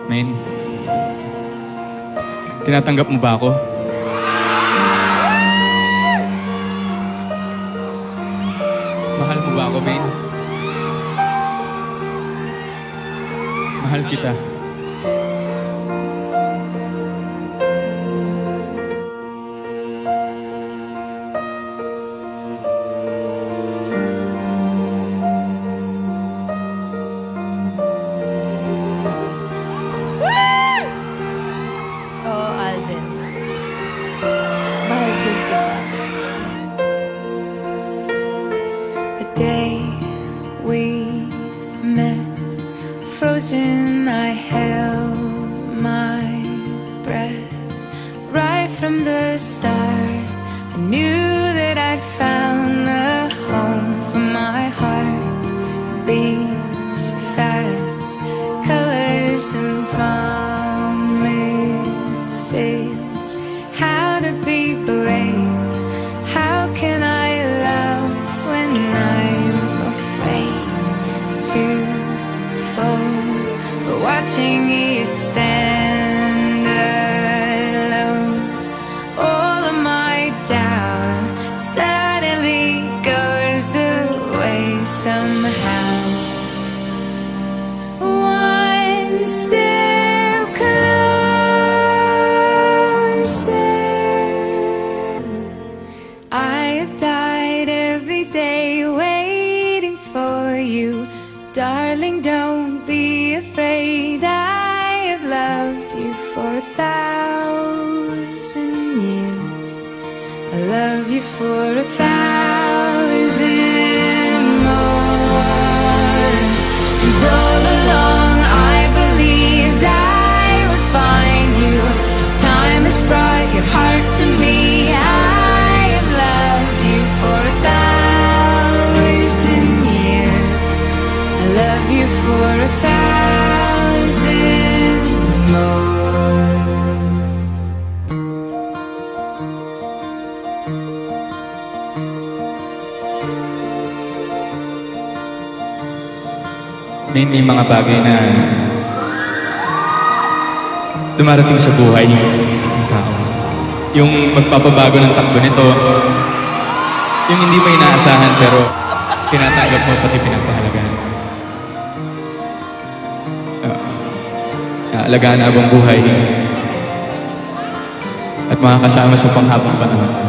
Main, tinatanggap mo ba ako? Mahal mo ba ako, Main? Mahal kita. Oo, Alden. Mahal din kita. The day we met, frozen, I held my breath. Right from the start, I knew that I'd found the home for my heart. Beats fast, colors and promises. How to be brave? How can I love when I'm afraid to fall? But watching you stand alone, all of my doubt suddenly goes away somehow. One step closer. I have died every day waiting for you. Darling, don't be afraid. I have loved you for 1,000 years. I love you for 1,000 more. And all along I believed I would find you. Time has brought your heart to me. I have loved you for 1,000 years. I love you for 1,000 more. May mga bagay na dumarating sa buhay ng tao. Yung magpapabago ng takbo nito, yung hindi mo inaasahan pero tinatanggap mo pati pinapahalagaan. Alagaan habang buhay at makakasama sa panghabang panahon.